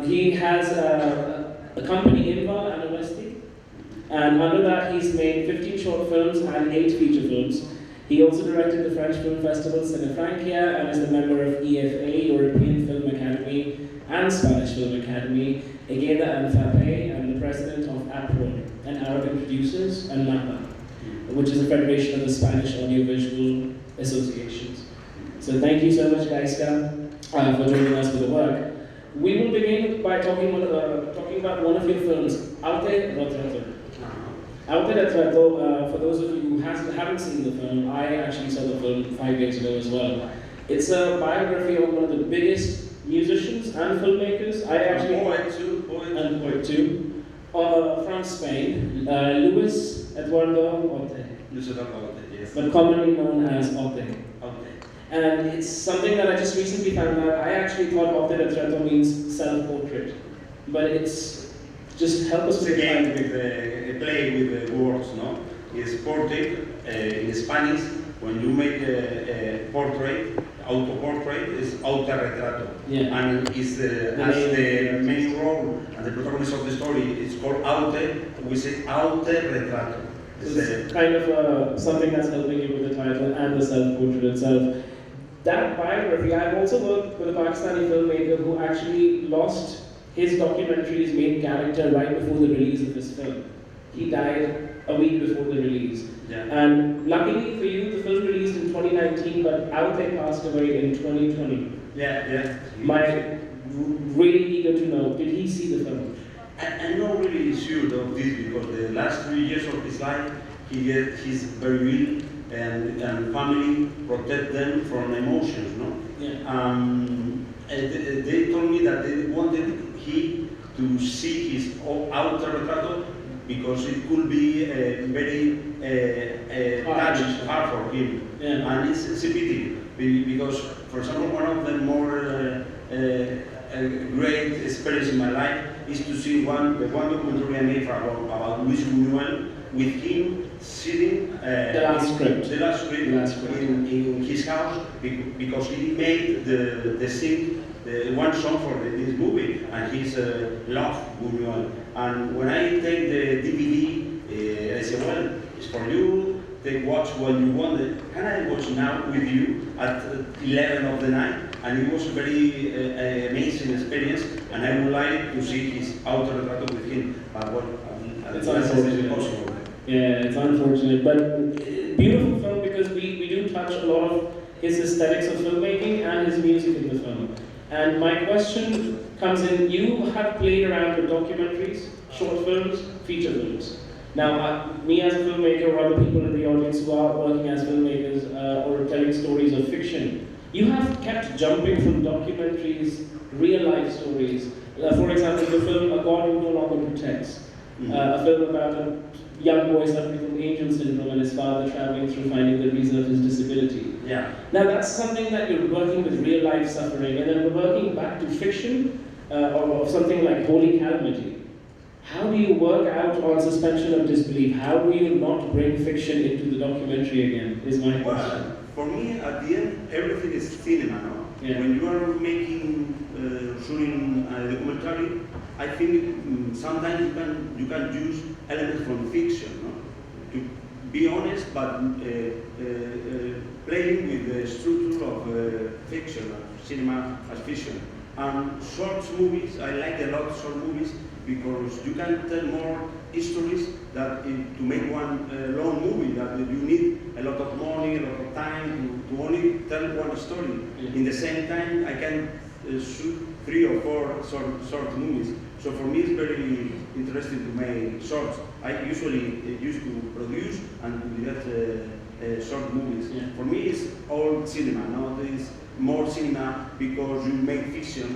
He has a company, Gaizka Urresti, and under that he's made 15 short films and 8 feature films. He also directed the French Film Festival Cinefranquia and is a member of EFA, European Film Academy, and Spanish Film Academy, Egeda and Fape, and the president of APRO, an Arabic Producers and MAPA, which is a federation of the Spanish Audiovisual Associations. So thank you so much, Gaizka, for joining us for the work. We will begin by talking about one of your films, Retrato. Retrato, for those of you who haven't seen the film, I actually saw the film 5 years ago as well. It's a biography of one of the biggest musicians and filmmakers. Poet too, from Spain, Luis Eduardo Ote. Yes. But commonly known as Ote. And it's something that I just recently found out. I actually thought Retrato means self-portrait, but it's just help us with a play with the words, no? It's portrait in Spanish. When you make a portrait, auto-portrait is autorretrato, and it's as the main role and the protagonist of the story. It's called aute. We say autorretrato. It's kind of something that's helping you with the title and the self-portrait itself. That biography, I've also worked with a Pakistani filmmaker who actually lost his documentary's main character right before the release of his film. He died a week before the release. And luckily for you, the film released in 2019, but Aute passed away in 2020. Really eager to know, did he see the film? I'm not really sure of this because the last 3 years of his life, he's very ill, and family protect them from emotions, no? They told me that they wanted he to see his autorretrato because it could be very hard for him. And it's a pity because, for example, one of the more great experience in my life is to see the one documentary I made about Bunuel with him sitting the last script in his house because he made the scene, one song for this movie, and he's love Bunuel. And when I take the DVD, I say, well, it's for you. They watch what you wanted. Can I watch now with you at 11 of the night? And it was a very amazing experience, and I would like to see his autorretrato with him. But it's unfortunate. Yeah, it's unfortunate, but beautiful film because we do touch a lot of his aesthetics of filmmaking and his music in the film. And my question comes in, you have played around with documentaries, short films, feature films. Now, me as a filmmaker or other people in the audience who are working as filmmakers or telling stories of fiction, you have kept jumping from documentaries, real life stories. For example, the film A God Who No Longer Protects, a film about a young boy suffering from angel syndrome and his father traveling through finding the reason of his disability. Now that's something that you're working with real life suffering, and then we're working back to fiction or something like Holy Calamity. How do you work out on suspension of disbelief? How do you not bring fiction into the documentary again, is my question. Well, for me, at the end, everything is cinema, no? When you are making, shooting a documentary, I think sometimes you can use elements from fiction, no? To be honest, but playing with the structure of fiction, of cinema as fiction. And short movies, I like a lot of short movies because you can tell more histories that to make one long movie that you need a lot of money, a lot of time to only tell one story. In the same time, I can shoot 3 or 4 short movies. So for me, it's very interesting to make shorts. I usually used to produce and get short movies. For me, it's all cinema. Nowadays, more cinema because you make fiction,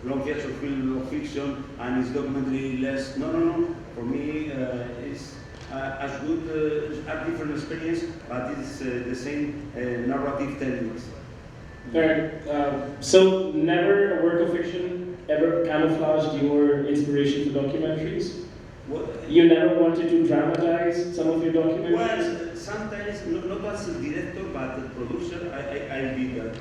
long feature film of fiction, and it's documentary less. No. For me, it's as good, a different experience, but it's the same narrative techniques. So never a work of fiction ever camouflaged your inspiration for documentaries? You never wanted to dramatize some of your documentaries? Well, sometimes, not as a director, but a producer, I did that.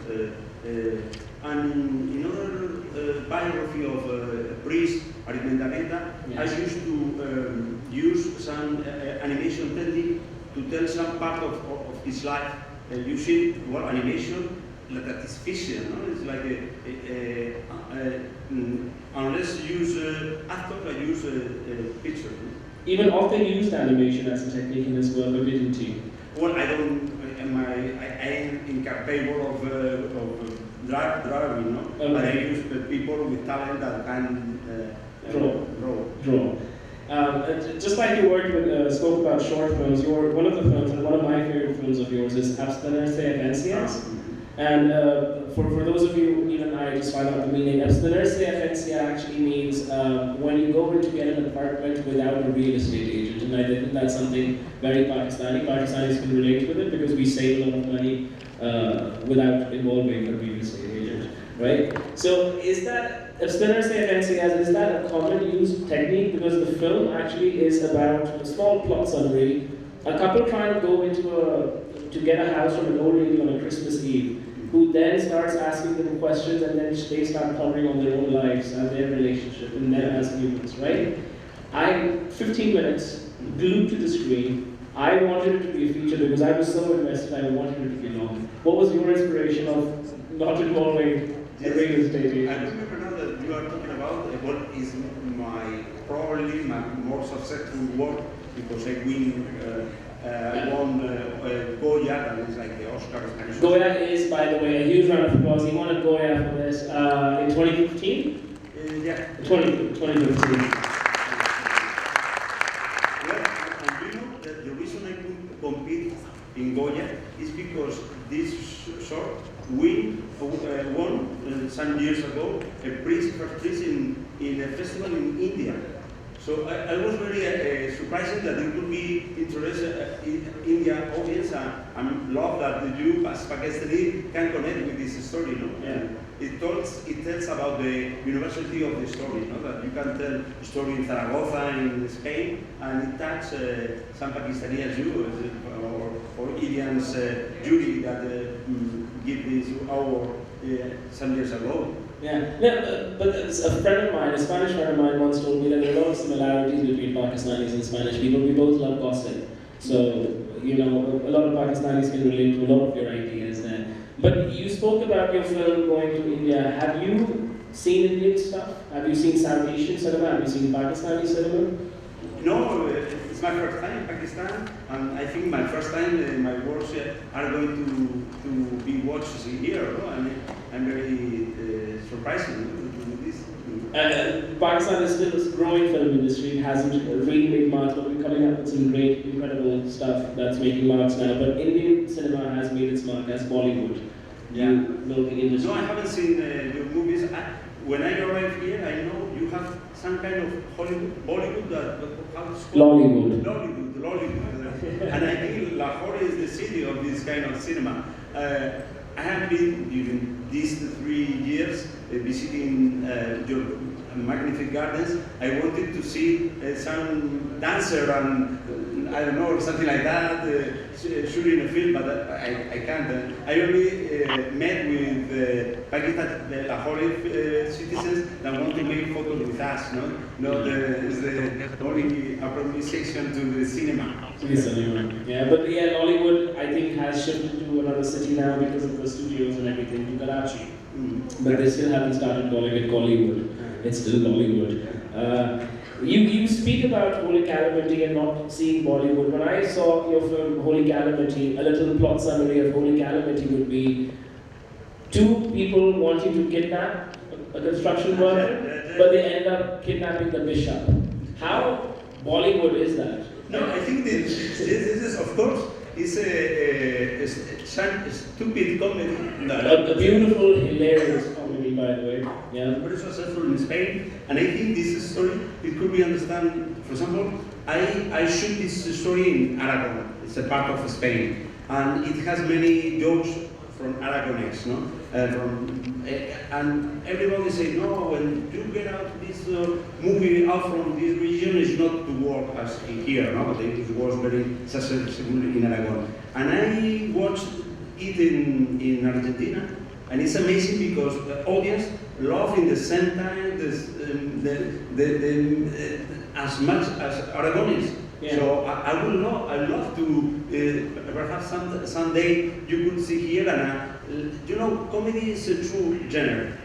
And in other biography of a priest, Arimendamenta, I used to use some animation technique to tell some part of his life using animation that is visual. No? It's like unless you use actors, I use a picture. No? Even often used animation as a technique in this work, or didn't you? Well, I don't. I am incapable of drawing, no? Okay. But I use people with talent that can draw. Just like you worked with, spoke about short films, one of the films, and one of my favorite films of yours is Abstenerse Egencias. And for those of you, even I just found out the meaning. Abstenerse Egencia actually means when you go in to get an apartment without a real estate agent. And I think that's something very Pakistani. Pakistanis can relate with it because we save a lot of money without involving a real estate agent, right? So is that Abstenerse Egencias, is that a common used technique? Because the film actually is about a small plot summary. A couple trying to go to get a house from an old lady on a Christmas Eve, who then starts asking them questions, and then they start pondering on their own lives and their relationship and them as humans, right? 15 minutes, glued to the screen. I wanted it to be a feature because I was so invested, I wanted it to be long. What was your inspiration of not involving a real estate agent? I remember now that you are talking about what is probably my more successful work, because I won Goya, that is like the Oscar. Goya is, by the way, a huge round of applause. He won a Goya for this in 2015? Yeah. 2015. And you know that the reason I could compete in Goya is because this short won some years ago a prize in a festival in India. So I was very surprised that it could be interested in India audience, and love that you as Pakistani can connect with this story. No? Yeah. It tells about the universality of the story. No? That you can tell a story in Zaragoza in Spain, and it touches some Pakistani as you or Indians jury that give this award some years ago. Yeah, but a friend of mine, a Spanish friend of mine, once told me that there are a lot of similarities between Pakistanis and Spanish people. We both love gossip. So, you know, a lot of Pakistanis can relate to a lot of your ideas there. But you spoke about your film going to India. Have you seen Indian stuff? Have you seen South Asian cinema? Have you seen Pakistani cinema? No, it's my first time in Pakistan, and I think my first time my works are going to be watched here. No? I'm very surprised with this. Pakistan is still a growing film industry. It hasn't really made marks, but we're coming up with some great, incredible stuff that's making marks now. But Indian cinema has made its mark as Bollywood. Yeah. No, I haven't seen your movies. When I arrived here, I know you have some kind of Bollywood, Lollywood. And I think Lahore is the city of this kind of cinema. I have been, during these 3 years, visiting your magnificent gardens. I wanted to see some dancer and I don't know, or something like that, shooting a film, but I can't. I only met with Pakistan, the Lahore citizens that want to make photos with us, no? No, it's the only appropriation to the cinema. Yeah, but yeah, Hollywood, I think, has shifted to another city now because of the studios and everything, to Karachi. But they still haven't started calling it Bollywood. It's still Bollywood. You speak about Holy Calamity and not seeing Bollywood. When I saw your film Holy Calamity, a little plot summary of Holy Calamity would be 2 people wanting to kidnap a construction worker, but they end up kidnapping the bishop. How Bollywood is that? No, I think this is, of course, it's a stupid comedy. A beautiful, hilarious comedy, by the way. Yeah. Very successful in Spain, and I think this story, it could be understood. For example, I shoot this story in Aragon. It's a part of Spain, and it has many jokes from Aragonese, no? And everybody say, no, when you get out this movie out from this region, it's not to work as in here, no? But it was very successful in Aragon. And I watched it in Argentina, And it's amazing because the audience love in the same time as much as Aragonis. Yeah. So I love to, perhaps someday you could see here, and you know, comedy is a true genre.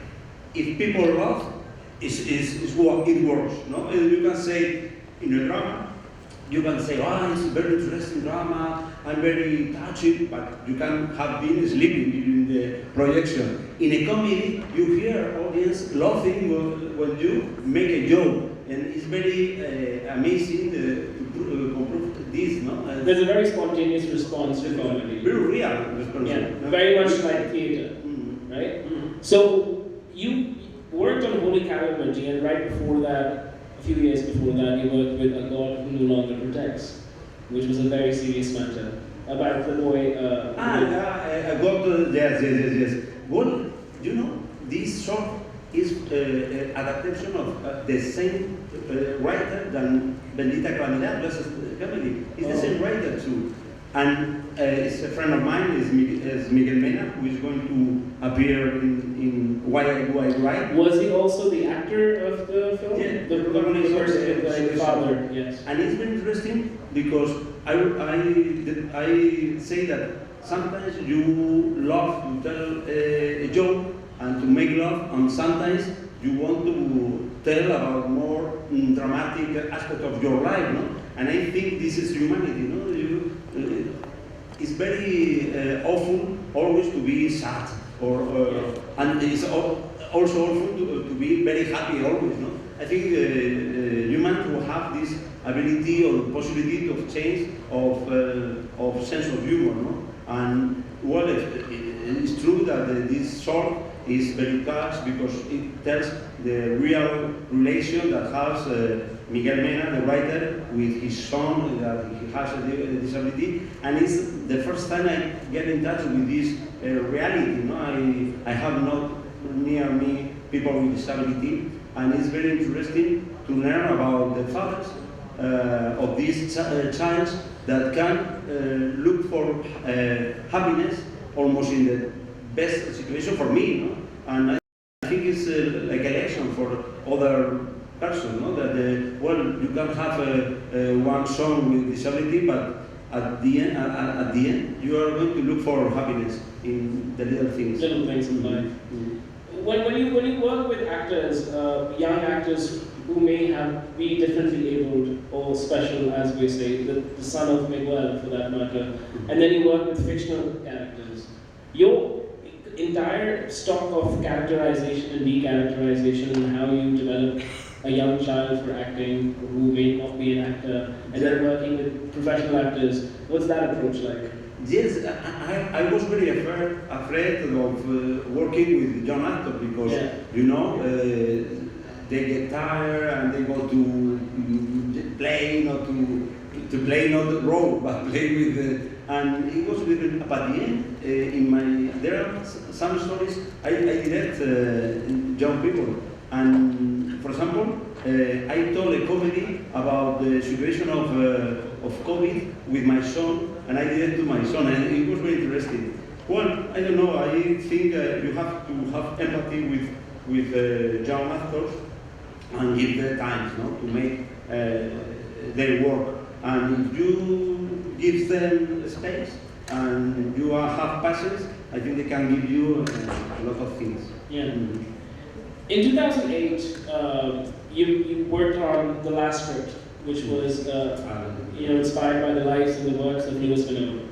If people love, it works. No? You can say in a drama, you can say, oh, it's a very interesting drama, and very touching, but you can have been sleeping during the projection. In a comedy, you hear audience laughing when you make a joke, and it's very amazing to prove this, no? There's a very spontaneous response to comedy. Very real response. Yeah, very much like theatre, right? So you worked on Holy Calamity, and right before that, a few years before that, you worked with A God Who No Longer Protects, which was a very serious matter about the boy. Yes. Well, you know, this short is adaptation of the same writer than Bendita Calamidad versus Comedy. It's the same writer too. And it's a friend of mine, is Miguel Mena, who is going to appear in Why Do I Write. Was he also the actor of the film? Yeah, the protagonist was the father. Yes. And it's very interesting because I say that sometimes you love to tell a joke and to make love, and sometimes you want to tell about more dramatic aspect of your life, no? And I think this is humanity, no? It's very awful always to be sad, and it's also awful to be very happy always, no? I think humans will have this ability or possibility of change of sense of humor, no? And well, it's true that this short is very touched because it tells the real relation that has Miguel Mena, the writer, with his son, that he has a disability, and it's the first time I get in touch with this reality. No? I have not near me people with disability, and it's very interesting to learn about the fathers of these child that can look for happiness almost in the best situation for me, no? And I think it's like a lesson for other person, no? That well, you can have one son with disability, but at the end, you are going to look for happiness in the little things. Little things in life. When you work with actors, young actors who may be differently abled or special, as we say, the son of Miguel for that matter, and then you work with fictional characters, your entire stock of characterization and decharacterization and how you develop a young child for acting who may not be an actor, and then working with professional actors, what's that approach like? Yes, I was very afraid of working with young actors because, you know, they get tired and they go to play, not to play not the role, but play with and it was with, but at the end, there are some stories I direct young people, and for example, I told a comedy about the situation of COVID with my son, and I did it to my son, and it was very interesting. Well, I don't know, I think you have to have empathy with young actors and give them time, no, to make their work. And if you give them space and you have patience, I think they can give you a lot of things. Yeah. In 2008, you worked on the last script, which was inspired by the lives and the works of Louis Bunuel.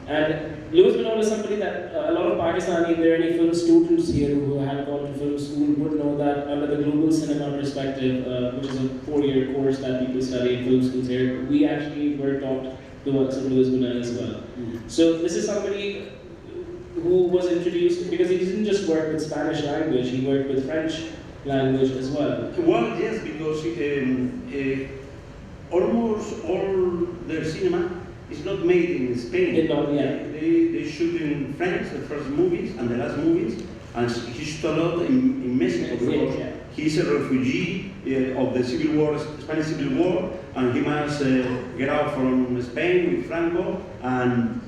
And Louis Bunuel is somebody that a lot of Pakistani, if there are any film students here who have gone to film school, would know that under the global cinema perspective, which is a 4-year course that people study in film schools here, we actually were taught the works of Louis Bunuel as well. So this is somebody who was introduced, because he didn't just work with Spanish language, he worked with French language as well. Well, yes, because almost all their cinema is not made in Spain. They shoot in France, the first movies and the last movies, and he shot a lot in Mexico because he's a refugee of the Civil War, Spanish Civil War, and he must get out from Spain with Franco, and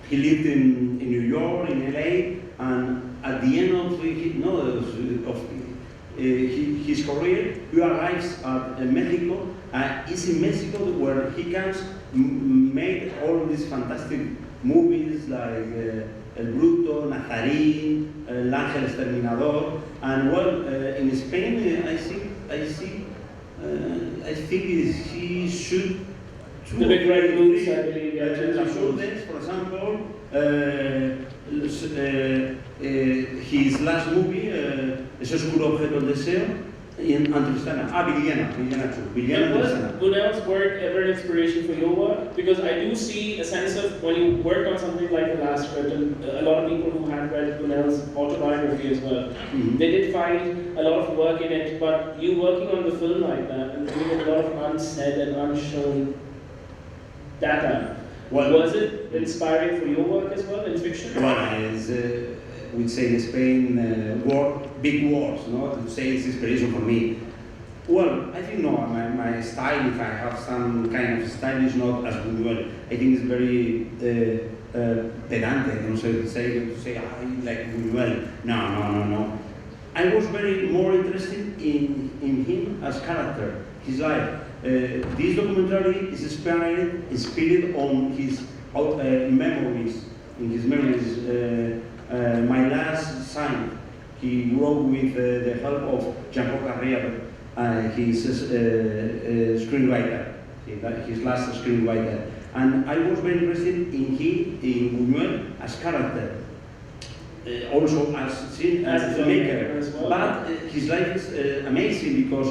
he lived in New York, in LA, and at the end of his career, he arrives at Mexico. It's in Mexico where he can make all these fantastic movies like El Bruto, Nazarín, El Ángel Exterminador, and well, in Spain, I think he should. The Big Red Boots, I believe. Las Urdes, for example, his last movie, Ese oscuro objeto del deseo, in Antistana. Villena too. Villena was Bunel's work ever an inspiration for your work? Because I do see a sense of when you work on something like The Last Script, and a lot of people who had read Bunel's autobiography as well, they did find a lot of work in it, but you working on the film like that and doing a lot of unsaid and unshown data, was it inspiring for your work as well in fiction? Well, as we say in Spain, big words, no? To say it's inspiration for me. Well, I think no, my style, if I have some kind of style, is not as Bunuel. I think it's very pedante, you know, to say I like Bunuel. No. I was very more interested in him as character, his life. This documentary is inspired on his memories. In his memories, My Last Sign, he wrote with the help of Jean-Paul Carrier, his screenwriter, his last screenwriter. And I was very interested in Bunuel as character, also as filmmaker. Well. But his life is amazing because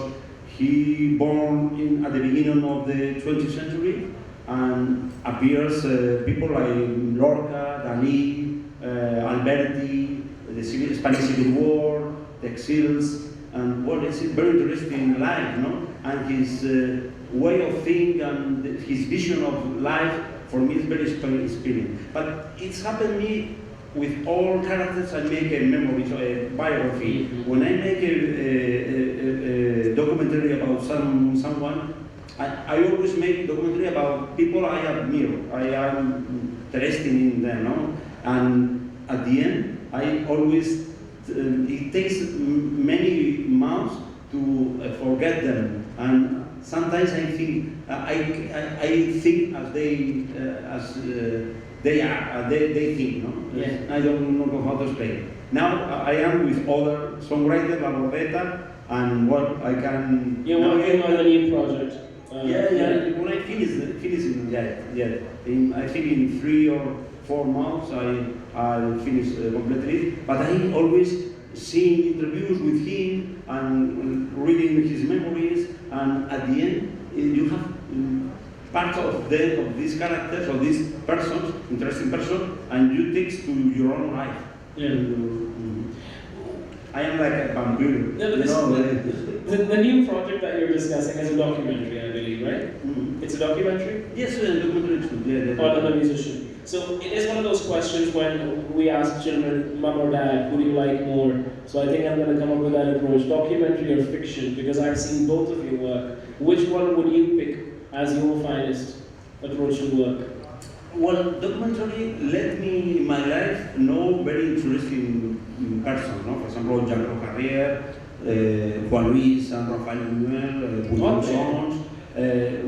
he born at the beginning of the 20th century and appears people like Lorca, Dalí, Alberti, the Spanish Civil War, the exils, and well, it's a very interesting life, no? And his way of thinking and his vision of life, for me, is very inspiring. But it's happened to me with all characters. I make a memory, so a biography. When I make a documentary about someone, I always make documentary about people I admire. I am interested in them, no? And at the end, I always, it takes many months to forget them. And sometimes I think, I think as they think, no? Yeah. I don't know how to explain. Now I am with other songwriters, LAHORE, and what I can. You're working on a new project. Yeah. When I finish I think in 3 or 4 months I'll finish completely. But I always seeing interviews with him and reading his memories, and at the end you have part of these characters or these persons, interesting person, and you take to your own life. Yeah. I am like a vampire. The new project that you're discussing is a documentary, I believe, right? Mm-hmm. It's a documentary? Yes, a documentary too. Or the musician. So it is one of those questions when we ask children, mom or dad, who do you like more? So I think I'm going to come up with that approach, documentary or fiction, because I've seen both of your work. Which one would you pick as your finest approach to work? Well, documentary let me in my life know very interesting persons, no? For example, Jean-Paul Carrier, Juan Luis and Rafael Bunuel, Bunuel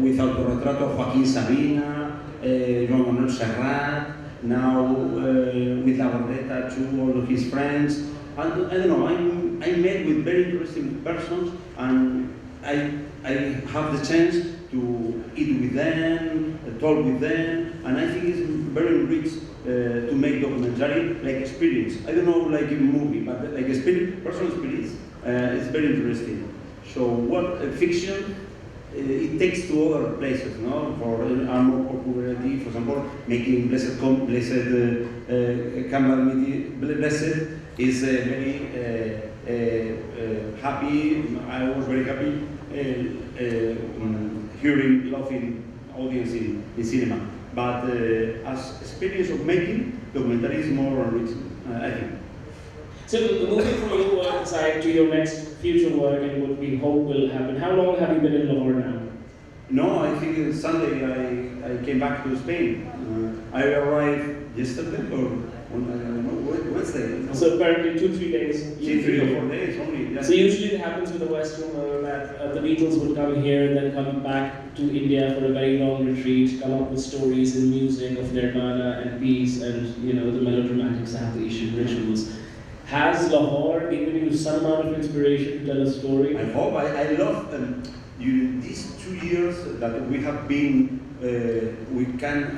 with Autorretrato Joaquín Sabina, Joan Manuel Serrat, now with LAHORE too, all of his friends. And I don't know, I met with very interesting persons, and I have the chance to eat with them, talk with them, and I think it's very rich to make documentary, like experience. I don't know, like a movie, but like experience, personal experience, it's very interesting. So what fiction, it takes to other places, no? For more popularity, for example, making blessed is very happy. I was very happy hearing, loving audience in cinema. But as experience of making, documentary is more enriching, I think. So moving from your work side to your next future work and what we hope will happen, how long have you been in Lahore now? No, I think Sunday I came back to Spain. I arrived yesterday or on I don't know, Wednesday. So apparently 2-3 days. 3 or 4 days only. Yeah. So usually it happens with the Western world that the Beatles would come here and then come back to India for a very long retreat, come up with stories and music of nirvana and peace and the melodramatic South-Asian rituals. Has Lahore given you some amount of inspiration to tell a story? I hope. I love during these 2 years that we have been we can't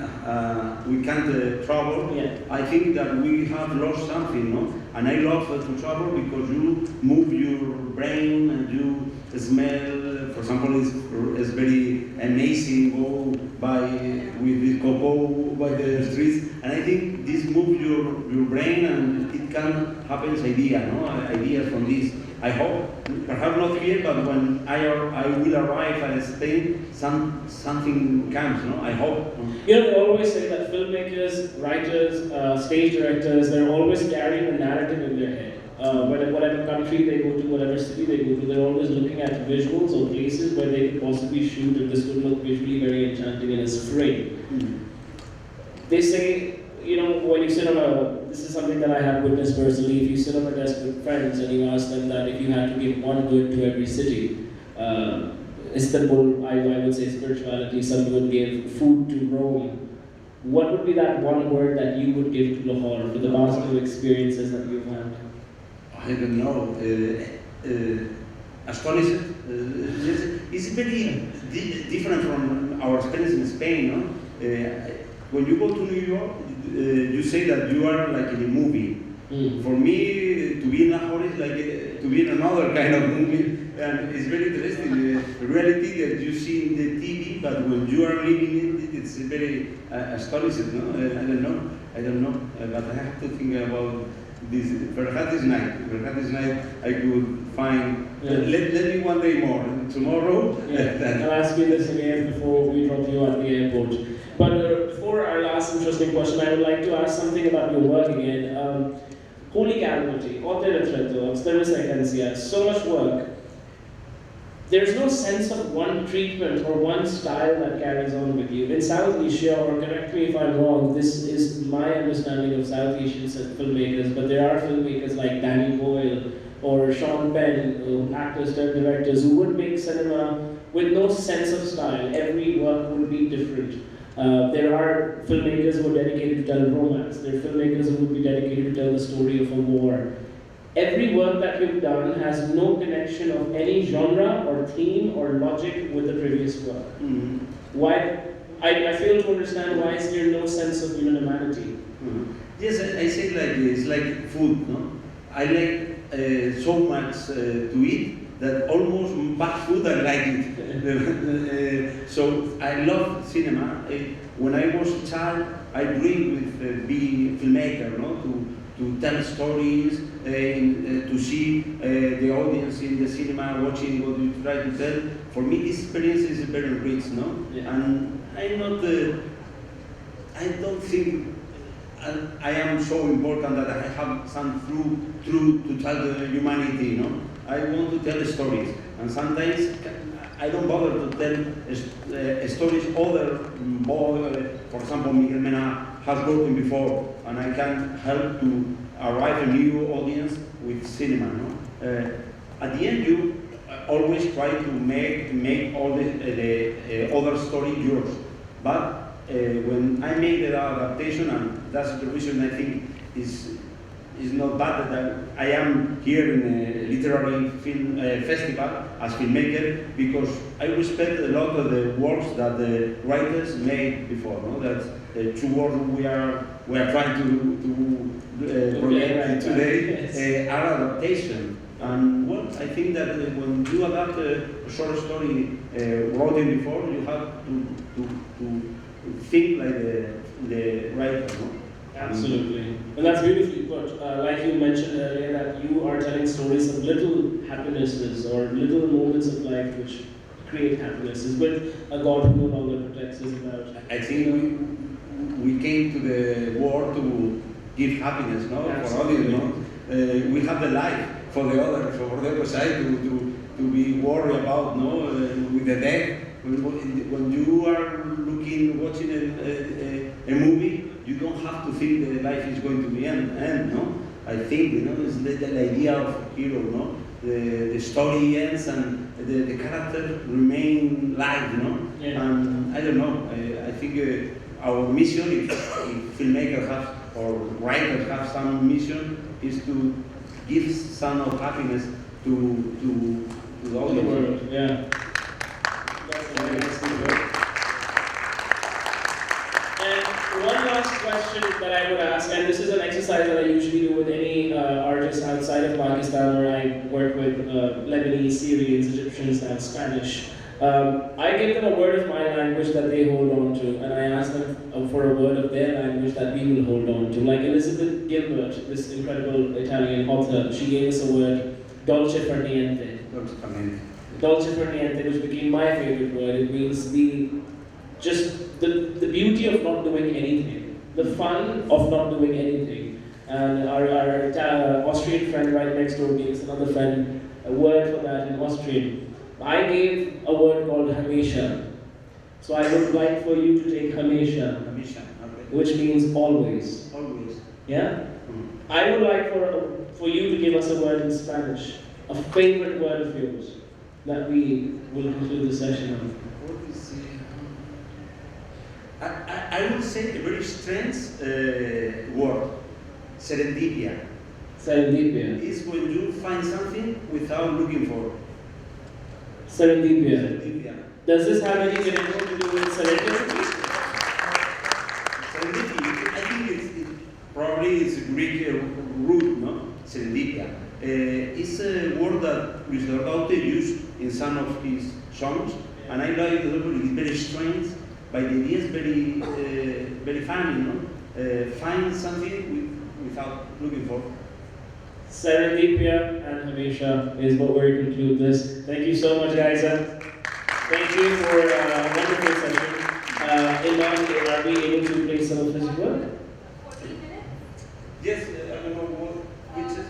travel. Yeah. I think that we have lost something, no? And I love to travel because you move your brain and you smell. For example, it's very amazing go by with the cocoa by the streets, and I think this moves your brain and it can happen ideas from this. I hope, perhaps not here, but when I will arrive at Spain, something comes, no? I hope. They always say that filmmakers, writers, stage directors, they're always carrying a narrative in their head. Whatever country they go to, whatever city they go to, they're always looking at visuals or places where they could possibly shoot and this would look visually very enchanting and is frame. Mm. They say, when you sit on this is something that I have witnessed personally, if you sit on a desk with friends and you ask them that if you had to give one word to every city, Istanbul, I would say spirituality, some would give food to Rome. What would be that one word that you would give to Lahore for the positive experiences that you've had? I don't know. Astonishing. It's very different from our experience in Spain, no? When you go to New York, you say that you are like in a movie. Mm. For me, to be in Lahore is like to be in another kind of movie, and it's very interesting. The reality that you see in the TV, but when you are living it, it's very astonishing. No? I don't know, but I have to think about this. Perhaps this night, I could find. Yeah. Let me one day more. Tomorrow. Yeah. I'll ask you this again before we drop you at the airport. But for our last interesting question, I would like to ask something about your work again. Holy Calvary, so much work. There's no sense of one treatment or one style that carries on with you. In South Asia, or correct me if I'm wrong, this is my understanding of South Asian filmmakers, but there are filmmakers like Danny Boyle or Sean Penn, actors turned directors, who would make cinema with no sense of style. Every work would be different. There are filmmakers who are dedicated to tell romance. There are filmmakers who would be dedicated to tell the story of a war. Every work that you've done has no connection of any genre or theme or logic with the previous work. Mm-hmm. Why? I fail to understand why is there no sense of humanity. Mm-hmm. Yes, I say like it's like food, no? I like so much to eat that almost bad food I like it. So I love cinema. When I was a child, I dreamed with being a filmmaker, no? To tell stories, to see the audience in the cinema watching what you try to tell. For me, this experience is very rich, no? Yeah. And I'm not. I don't think I am so important that I have some truth to tell the humanity, no? I want to tell stories, and sometimes I don't bother to tell stories other for example, Miguel Mena has worked before, and I can help to arrive a new audience with cinema. No? At the end, you always try to make all the other story yours, but when I make the adaptation, and that's the reason I think is not bad that I am here in a literary film festival as filmmaker, because I respect a lot of the works that the writers made before. No? That two works we are trying to project today are adaptation. And well, I think that when you adapt a short story written before, you have to think like the writer. No? Absolutely. And that's beautifully put. Like you mentioned earlier, that you are telling stories of little happinesses or little moments of life which create happinesses with a God who no longer protects us about. I think we came to the world to give happiness, no? Absolutely. For others, no? We have the life for the other side to be worried about, no? With the death. When you are watching a movie, you don't have to think that life is going to be end, no? I think, it's the idea of hero, no? The story ends and the character remain live, no? Yeah. And I don't know, I think our mission, if filmmakers have, or writers have some mission, is to give some of happiness to the The audience. world, yeah. That's very nice to hear. And one last question that I would ask, and this is an exercise that I usually do with any artist outside of Pakistan, where I work with Lebanese, Syrians, Egyptians, and Spanish. I give them a word of my language that they hold on to, and I ask them for a word of their language that we will hold on to. Like Elizabeth Gilbert, this incredible Italian author, she gave us a word, dolce far niente. Dolce far niente, which became my favorite word. It means the beauty of not doing anything, the fun of not doing anything. And our Austrian friend right next door gave us another friend a word for that in Austrian. I gave a word called hamisha. So I would like for you to take hamisha, which means always. Always. Yeah? I would like for you to give us a word in Spanish, a favorite word of yours that we will conclude the session on. What is I would say a very strange word, serendipia. Serendipia. Is when you find something without looking for. Serendipia. Serendipia. Does this have any connection to do with serendipity? Serendipity, I think it probably is a Greek root, no? Serendipia. It's a word that Luis Dordaute used in some of his songs, and I like it. It's very strange, but the idea is very funny, no? Find something without looking for. Serendipia and hamisha is what we conclude this. Thank you so much, Gaizka. Thank you for a wonderful session. Imam, are we able to play some of his work? Yes, I don't know which is.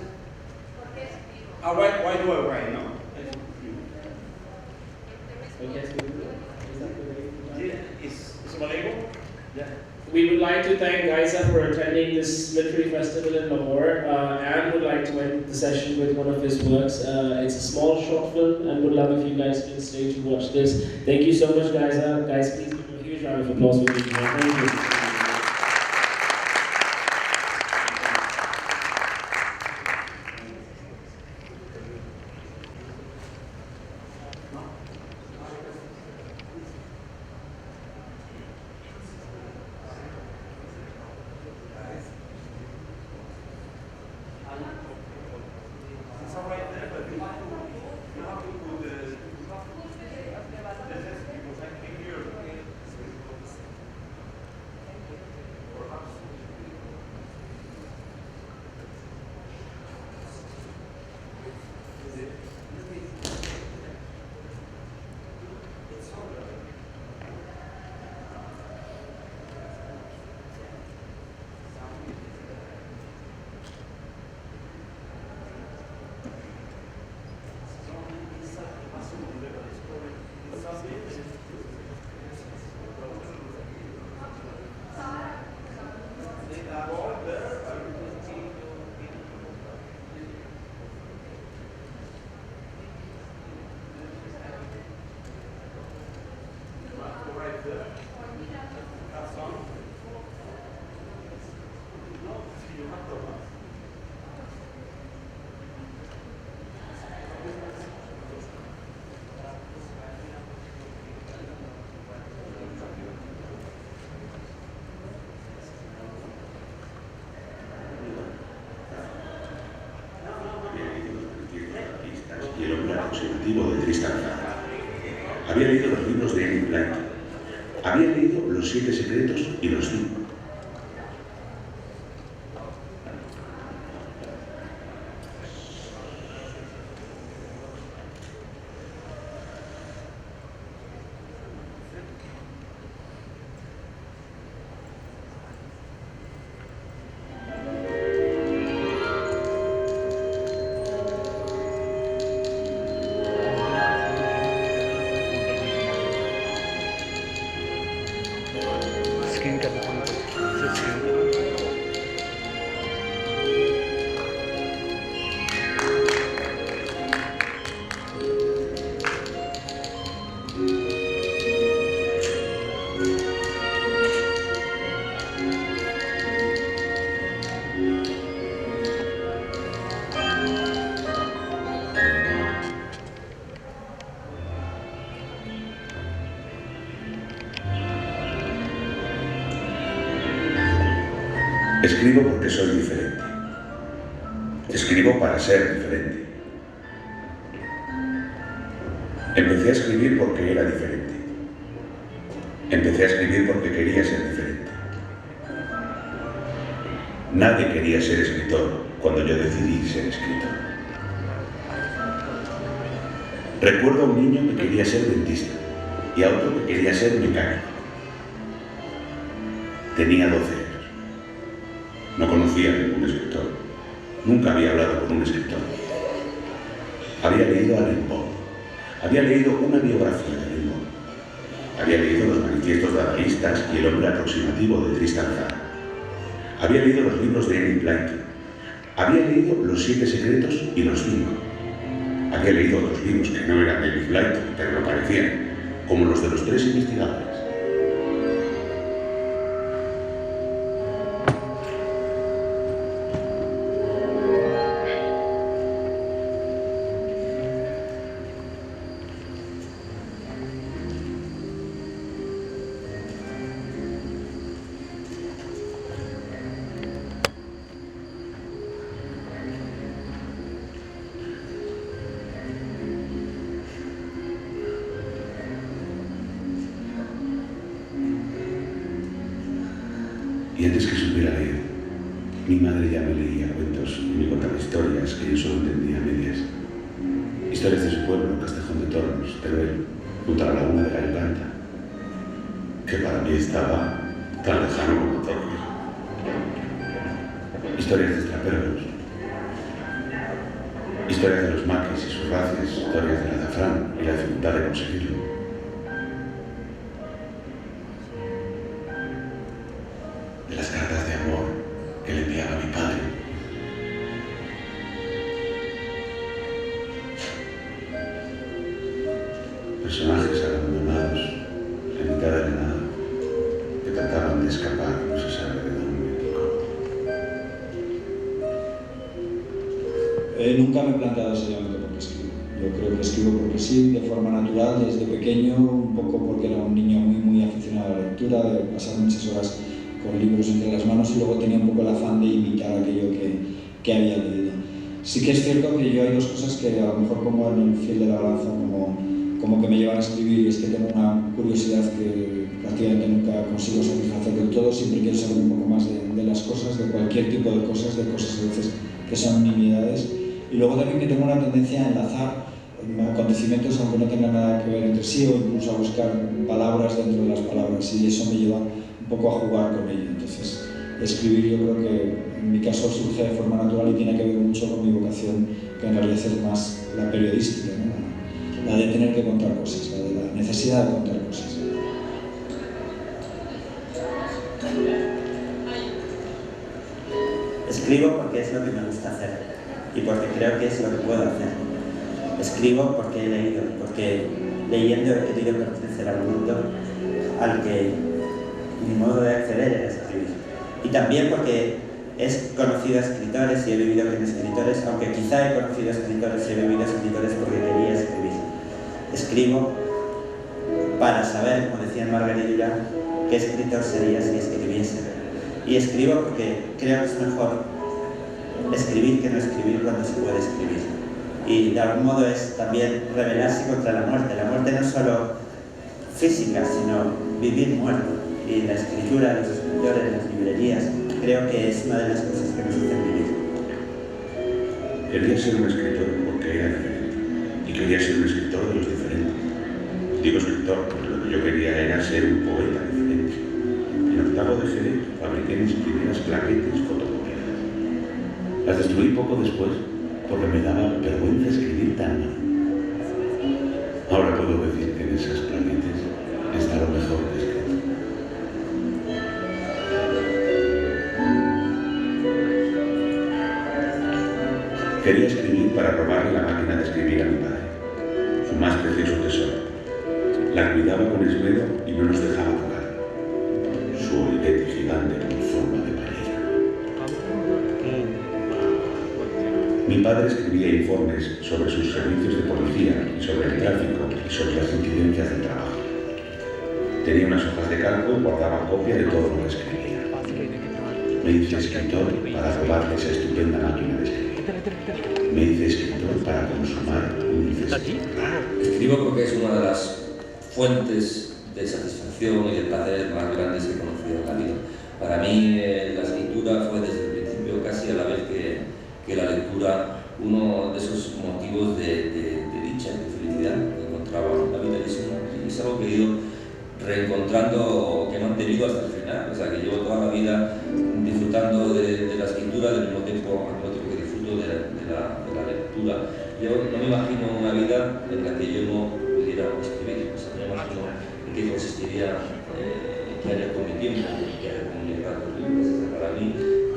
Why do I write now? Yeah, it's available? Yeah. We would like to thank Gaizka for attending this literary festival in Lahore, and would like to end the session with one of his works. It's a small short film, and would love if you guys can stay to watch this. Thank you so much, Gaizka. Guys, please give a huge round of applause for being here. Thank you. De Tristan Zara. Había leído los libros de Emily Blunt. Había leído Los 7 secretos y los 5. Screen का Escribo porque soy diferente. Escribo para ser diferente. Empecé a escribir porque era diferente. Empecé a escribir porque quería ser diferente. Nadie quería ser escritor cuando yo decidí ser escritor. Recuerdo a un niño que quería ser dentista y a otro que quería ser mecánico. Tenía 12 años. No conocía a ningún escritor. Nunca había hablado con un escritor. Había leído a Rimbaud. Había leído una biografía de Rimbaud. Había leído los manifiestos dadaístas y el hombre aproximativo de Tristan Tzar. Había leído los libros de Enid Blyton. Había leído Los 7 secretos y los 5. Había leído otros libros que no eran de Enid Blyton, pero lo parecían, como los de los 3 investigadores. Y antes que supiera leer, mi madre ya me leía cuentos y me contaba historias que yo solo entendía a medias. Historias de su pueblo, Castejón de Tornos, Teruel, junto a la laguna de Gaizka, que para mí estaba tan lejano como Tornos. Historias de extraperlos, historias de los maquis y sus racias, historias del azafrán y la dificultad de conseguirlo. De las cartas de amor que le enviaba mi padre. Personajes abandonados en mitad de la nada que trataban de escapar, no se sabe de dónde. Nunca me he planteado seriamente por qué escribo. Yo creo que escribo porque sí, de forma natural, desde pequeño, un poco porque era un niño muy aficionado a la lectura, de pasar muchas horas con libros entre las manos y luego tenía un poco el afán de imitar aquello que había leído. Sí que es cierto que yo hay dos cosas que a lo mejor pongo en el fiel de la balanza como que me llevan a escribir, y es que tengo una curiosidad que prácticamente nunca consigo satisfacer del todo. Siempre quiero saber un poco más de las cosas, de cualquier tipo de cosas a veces que son nimiedades. Y luego también que tengo una tendencia a enlazar acontecimientos aunque no tengan nada que ver entre sí, o incluso a buscar palabras dentro de las palabras, y eso me lleva un poco a jugar con ello. Entonces, escribir yo creo que en mi caso surge de forma natural y tiene que ver mucho con mi vocación, que en realidad es más la periodística, ¿no? La de tener que contar cosas, la de la necesidad de contar cosas. Escribo porque es lo que me gusta hacer y porque creo que es lo que puedo hacer. Escribo porque he leído, porque leyendo he querido pertenecer al mundo al que mi modo de acceder era escribir. Y también porque he conocido a escritores y he vivido con escritores, aunque quizá he conocido a escritores y he vivido escritores porque quería escribir. Escribo para saber, como decía Margaret Durán, qué escritor sería si escribiese. Y escribo porque creo que es mejor escribir que no escribir cuando se puede escribir. Y de algún modo es también rebelarse contra la muerte. La muerte no es solo física, sino vivir muerto. Y la escritura, los escritores, las librerías, creo que es una de las cosas que nos hacen vivir. Quería ser un escritor porque era diferente. Y quería ser un escritor de los diferentes. Digo escritor porque lo que yo quería era ser un poeta diferente. En octavo de Jerez fabriqué mis primeras plaquetes fotocopiadas. Las destruí poco después porque me daba vergüenza escribir tan mal. Ahora puedo decir que en esas plaquetes está lo mejor que he escrito. Quería escribir para robarle la máquina de escribir a mi padre, su más precioso tesoro. La cuidaba con esmero y no nos dejaba tocar. Su olivete gigante con forma de paella. Mi padre escribía informes sobre sus servicios de policía y sobre el tráfico y sobre las incidencias del trabajo. Tenía unas hojas de calco y guardaba copia de todo lo que escribía. Me dice escritor para robarle esa estupenda máquina de escribir. Me dice escritor para consumar un incesto. Escribo porque es una de las fuentes de satisfacción y de placer más grandes que he conocido en la vida. Para mí la escritura fue desde el principio casi a la vez que la lectura uno de esos motivos de dicha y de felicidad que encontraba en la vida. Es algo que he ido reencontrando, que he mantenido hasta el final. O sea, que llevo toda la vida disfrutando de la escritura al mismo tiempo que disfruto de la lectura. Yo no me imagino una vida en la que yo no pudiera escribir. O sea, no me imagino en qué consistiría, qué haría con mi tiempo, qué haría con mi rato libre. O sea, para mí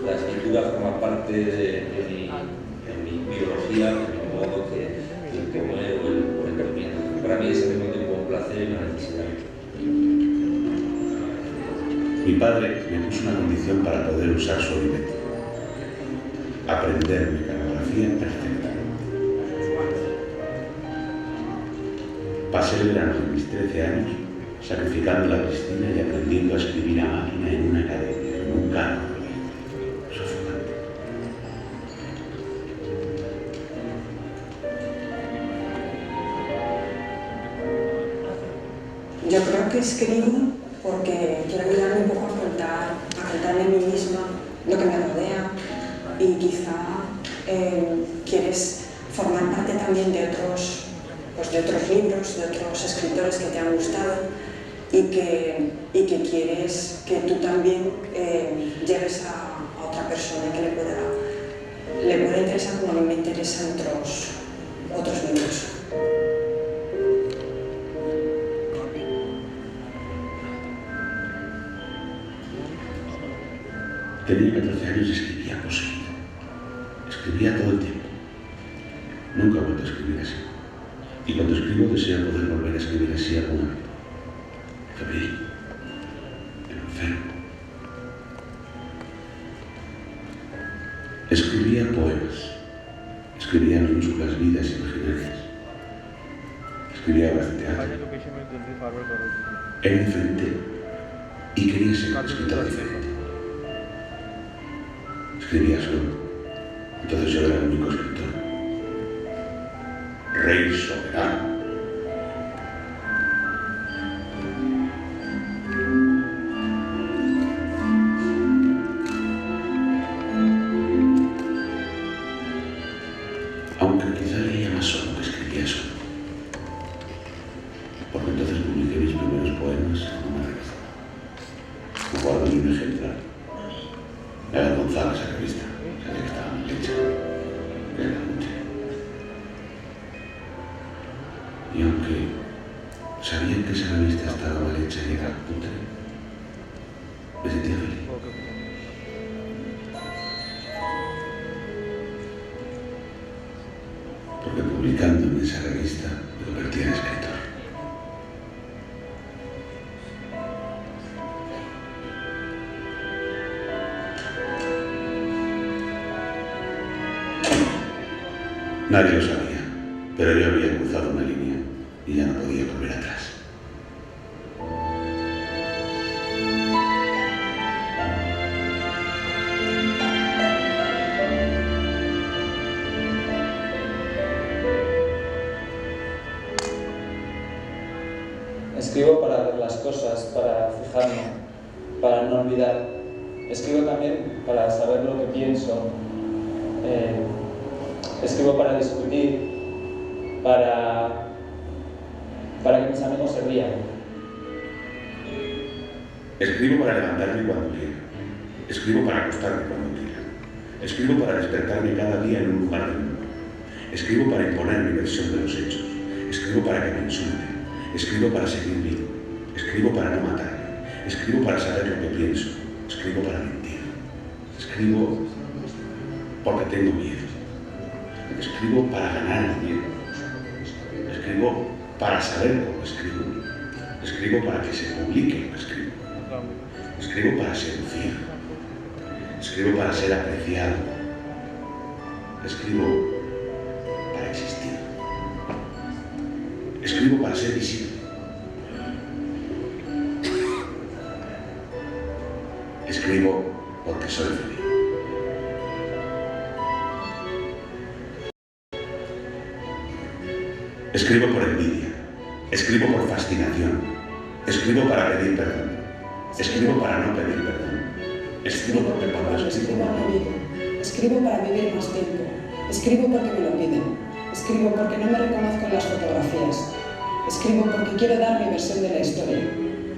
la escritura forma parte de mi biología, de mi modo que el comer o el dormir. Para mí es al mismo tiempo un placer y una necesidad. Mi padre me puso una condición para poder usar su olivetti: aprender mecanografía perfectamente. Pasé el verano de mis 13 años sacrificando la piscina y aprendiendo a escribir a máquina en una academia, en un carro sofocante. Yo creo que escribo porque quiero ayudarme un poco a contarme a mí misma lo que me rodea, y quizá quieres formar parte también de otros libros, de otros escritores que te han gustado, y que quieres que tú también lleves a otra persona que le pueda interesar como a mí me interesan otros libros. Tenía 14 años y escribía poseído. Escribía todo el tiempo. Nunca he vuelto a escribir así. Y cuando escribo deseo poder volver a escribir así algún hábito. Febril. Enfermo. Escribía poemas. Escribía minúsculas vidas imaginarias. Escribía obras de teatro. Era diferente y quería ser un escritor diferente. Escribía solo. Entonces yo era el único escritor. Rey soberano. Aunque quizá leía más solo que escribía solo. Porque entonces publiqué mis primeros poemas en una revista. Me guardo un ejemplar. Me avergonzaba esa revista, sabía que estaba mal hecha, que era mucha. Y aunque sabía que esa revista estaba mal hecha y era puta, me sentía feliz. Porque publicando en esa revista me convertí en escritor. Nadie lo sabía, pero yo había cruzado una línea y ya no podía volver atrás. Escribo para ver las cosas, para fijarme, para no olvidar. Escribo también para saber lo que pienso. Escribo para discutir, para que mis amigos se rían. Escribo para levantarme cuando quiera. Escribo para acostarme cuando quiera. Escribo para despertarme cada día en un lugar del mundo. Escribo para imponer mi versión de los hechos. Escribo para que me insulten. Escribo para seguir vivo. Escribo para no matarme. Escribo para saber lo que pienso. Escribo para mentir. Escribo porque tengo miedo. Escribo para ganar el miedo. Escribo para saber cómo escribo. Escribo para que se publique lo que escribo. Escribo para seducir. Escribo para ser apreciado. Escribo para existir. Escribo para ser visible. Escribo porque soy feliz. Escribo por envidia, escribo por fascinación, escribo para pedir perdón, escribo para no pedir perdón, escribo porque cuando escribo a mi vida, escribo para vivir más tiempo, escribo porque me lo piden, escribo porque no me reconozco en las fotografías, escribo porque quiero dar mi versión de la historia,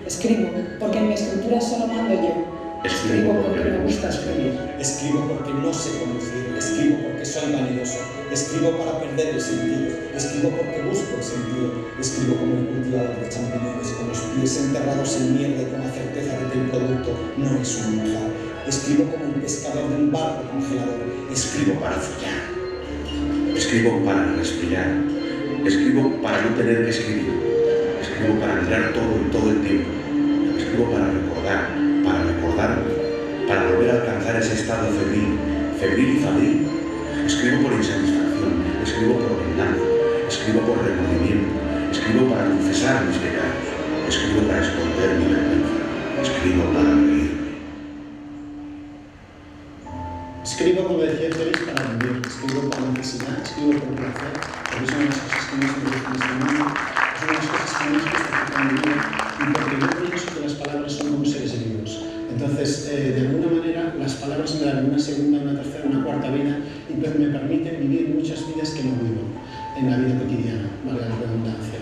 escribo porque en mi escritura solo mando yo, escribo porque me gusta escribir. Escribo porque no sé conducir, escribo porque soy vanidoso, escribo para perder el sentido, escribo porque busco el sentido, escribo como el cultivador de champiñones con los pies enterrados en mierda y con la certeza de que el producto no es un manjar. Escribo como el pescador del barco congelador, escribo para follar, escribo para respirar, escribo para no tener que escribir, escribo para mirar todo el tiempo, escribo para recordar, para volver a alcanzar ese estado febril y fabril. Escribo por insatisfacción, escribo por venganza, escribo por remordimiento, escribo para confesar mis pecados, escribo para esconder mi vergüenza, escribo para reírme. Escribo, como decía Félix, para vivir, escribo por necesidad, escribo por placer, porque son las cosas que más me gustan en este mundo, son las cosas que más me gustan en mi vida, y porque yo pienso que las palabras son como seres vivos. Entonces, de alguna manera, las palabras me dan una segunda, una tercera, una cuarta vida y me permiten vivir muchas vidas que no vivo en la vida cotidiana, valga la redundancia.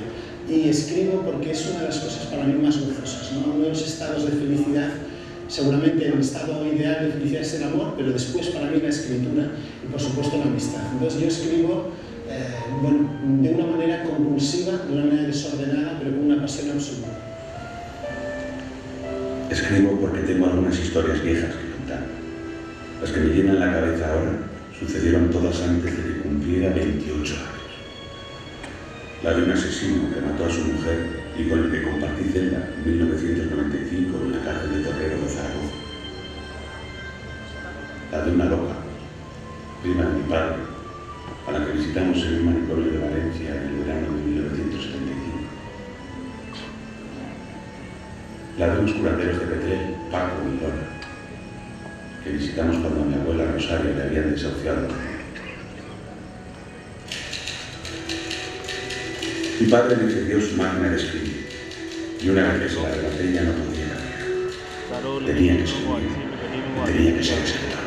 Y escribo porque es una de las cosas para mí más gozosas, ¿no? Uno de los estados de felicidad, seguramente el estado ideal de felicidad es el amor, pero después para mí la escritura y por supuesto la amistad. Entonces yo escribo de una manera compulsiva, de una manera desordenada, pero con una pasión absoluta. Escribo porque tengo algunas historias viejas que contar. Las que me llenan la cabeza ahora sucedieron todas antes de que cumpliera 28 años. La de un asesino que mató a su mujer y con el que compartí celda en 1995 en la cárcel de Torrero de Zaragoza. La de una loca, prima de mi padre, a la que visitamos en un manicomio de Valencia en el verano de 1975. La de unos curanderos de Betlén, Paco y Lola, que visitamos cuando a mi abuela Rosario le habían desahuciado. Mi padre me cedió su máquina de escribir, y una vez que se la arrebaté ya no podía cambiar. Tenía que escribir, y tenía que ser escritor.